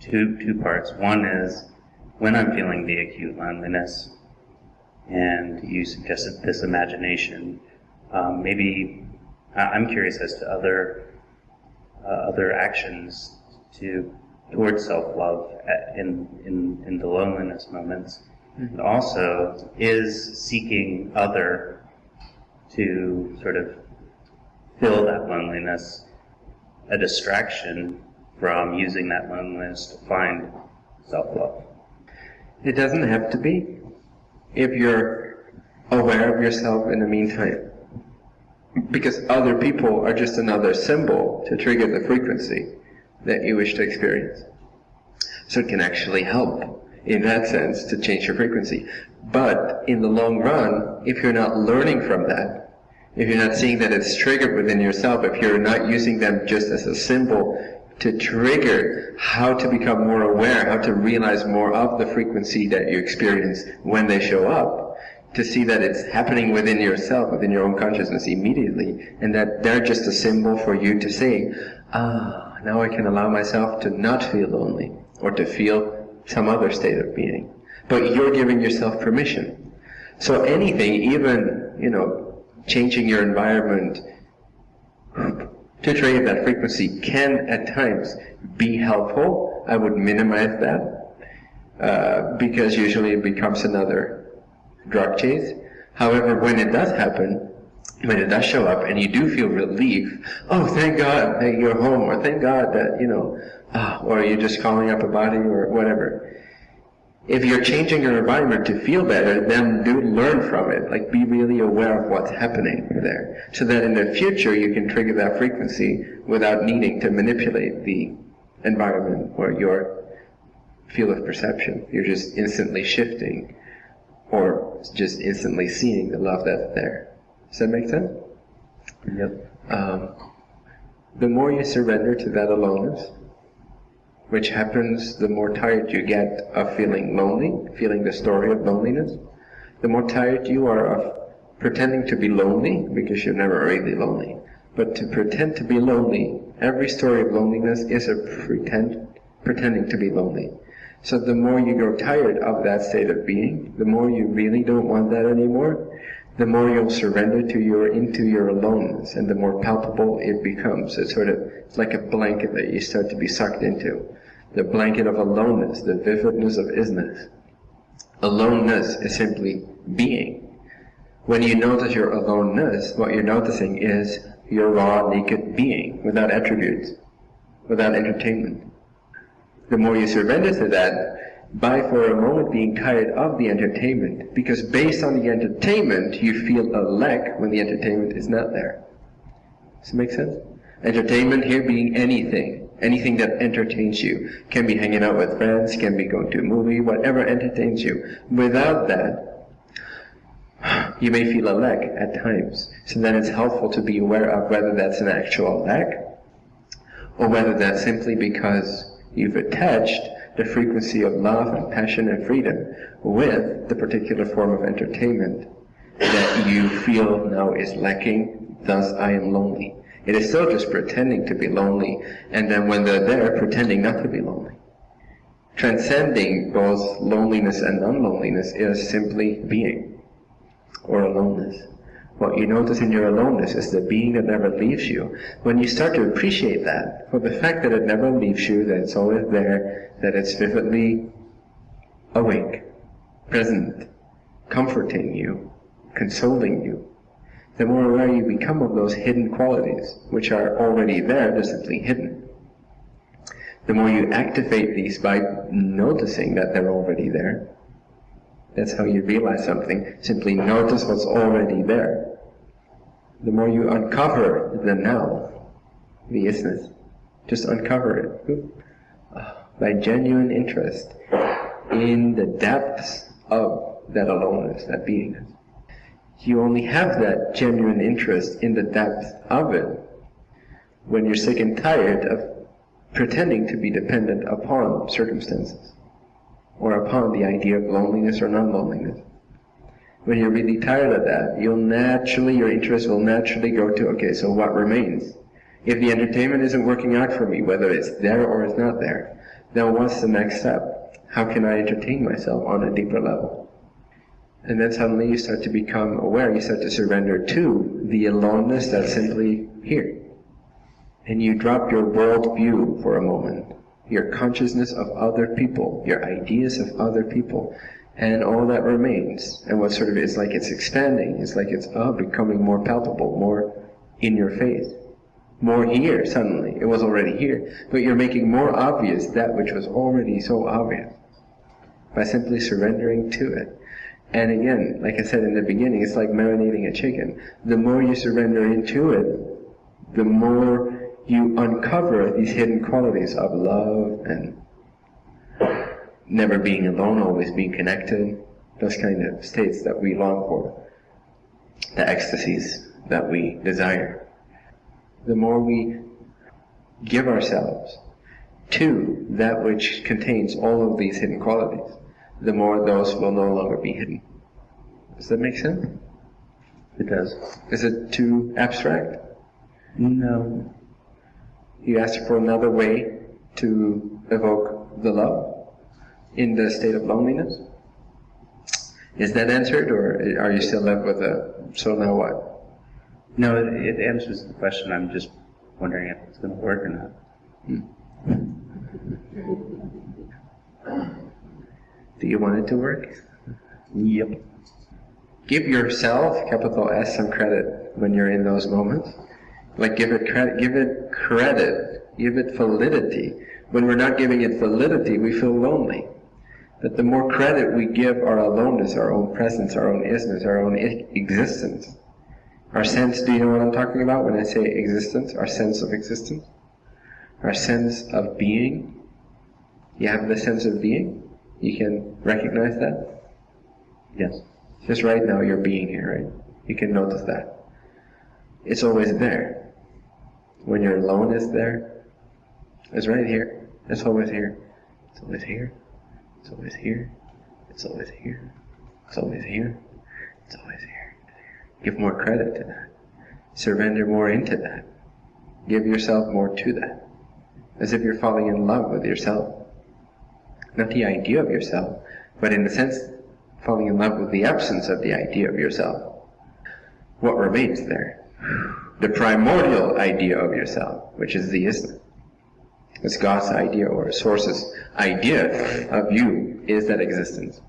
two parts. One is when I'm feeling the acute loneliness, and you suggested this imagination. Maybe I'm curious as to other actions towards self-love in the loneliness moments. Mm-hmm. And also, is seeking other to sort of fill that loneliness a distraction from using that loneliness to find self-love? It doesn't have to be, if you're aware of yourself in the meantime. Because other people are just another symbol to trigger the frequency that you wish to experience. So it can actually help, in that sense, to change your frequency. But in the long run, if you're not learning from that, if you're not seeing that it's triggered within yourself, if you're not using them just as a symbol to trigger how to become more aware, how to realize more of the frequency that you experience when they show up, to see that it's happening within yourself, within your own consciousness immediately, and that they're just a symbol for you to say, now I can allow myself to not feel lonely, or to feel some other state of being. But you're giving yourself permission. So anything, even, changing your environment to trigger that frequency can at times be helpful. I would minimize that, because usually it becomes another drug chase. However, when it does happen, when it does show up and you do feel relief, oh, thank God that you're home, or thank God that, or you're just calling up a body or whatever. If you're changing your environment to feel better, then do learn from it. Like, be really aware of what's happening there, so that in the future you can trigger that frequency without needing to manipulate the environment or your field of perception. You're just instantly shifting, or just instantly seeing the love that's there. Does that make sense? Yep. The more you surrender to that aloneness, which happens the more tired you get of feeling lonely, feeling the story of loneliness, the more tired you are of pretending to be lonely, because you're never really lonely. But to pretend to be lonely, every story of loneliness is a pretending to be lonely. So the more you grow tired of that state of being, the more you really don't want that anymore, the more you'll surrender into your aloneness, and the more palpable it becomes. It's like a blanket that you start to be sucked into. The blanket of aloneness, the vividness of isness. Aloneness is simply being. When you notice your aloneness, what you're noticing is your raw, naked being, without attributes, without entertainment. The more you surrender to that, by for a moment being tired of the entertainment, because based on the entertainment, you feel a lack when the entertainment is not there. Does it make sense? Entertainment here being anything that entertains you. Can be hanging out with friends, can be going to a movie, whatever entertains you. Without that, you may feel a lack at times. So then it's helpful to be aware of whether that's an actual lack, or whether that's simply because you've attached the frequency of love and passion and freedom with the particular form of entertainment that you feel now is lacking, thus I am lonely. It is still just pretending to be lonely, and then when they're there, pretending not to be lonely. Transcending both loneliness and non-loneliness is simply being, or aloneness. What you notice in your aloneness is the being that never leaves you. When you start to appreciate that, for the fact that it never leaves you, that it's always there, that it's vividly awake, present, comforting you, consoling you, the more aware you become of those hidden qualities, which are already there, they're simply hidden. The more you activate these by noticing that they're already there, that's how you realize something. Simply notice what's already there. The more you uncover the now, the isness, just uncover it by genuine interest in the depths of that aloneness, that beingness. You only have that genuine interest in the depth of it when you're sick and tired of pretending to be dependent upon circumstances, or upon the idea of loneliness or non-loneliness. When you're really tired of that, your interest will naturally go to, okay, so what remains? If the entertainment isn't working out for me, whether it's there or it's not there, Now what's the next step? How can I entertain myself on a deeper level? And then suddenly you start to become aware, you start to surrender to the aloneness that's simply here. And you drop your world view for a moment, your consciousness of other people, your ideas of other people, and all that remains. And what sort of is like it's expanding, it's like it's becoming more palpable, more in your face. More here suddenly. It was already here, but you're making more obvious that which was already so obvious by simply surrendering to it. And again, like I said in the beginning, it's like marinating a chicken. The more you surrender into it, the more you uncover these hidden qualities of love and never being alone, always being connected, those kind of states that we long for, the ecstasies that we desire. The more we give ourselves to that which contains all of these hidden qualities, the more those will no longer be hidden. Does that make sense? It does. Is it too abstract? No. You asked for another way to evoke the love in the state of loneliness? Is that answered, or are you still left with so now what? No, it answers the question. I'm just wondering if it's going to work or not. Do you want it to work? Yep. Give yourself, capital S, some credit when you're in those moments. Like give it credit, give it validity. When we're not giving it validity, we feel lonely. But the more credit we give our aloneness, our own presence, our own isness, our own existence, our sense, do you know what I'm talking about when I say existence? Our sense of existence? Our sense of being? You have the sense of being? You can recognize that? Yes. Just right now you're being here, right? You can notice that. It's always there. When you're alone, it's there. It's right here. It's always here. It's always here. It's always here. It's always here. It's always here. It's always here. Give more credit to that. Surrender more into that. Give yourself more to that. As if you're falling in love with yourself. Not the idea of yourself, but in a sense, falling in love with the absence of the idea of yourself. What remains there? The primordial idea of yourself, which is the isness. It's God's idea, or a source's idea of you, is that existence.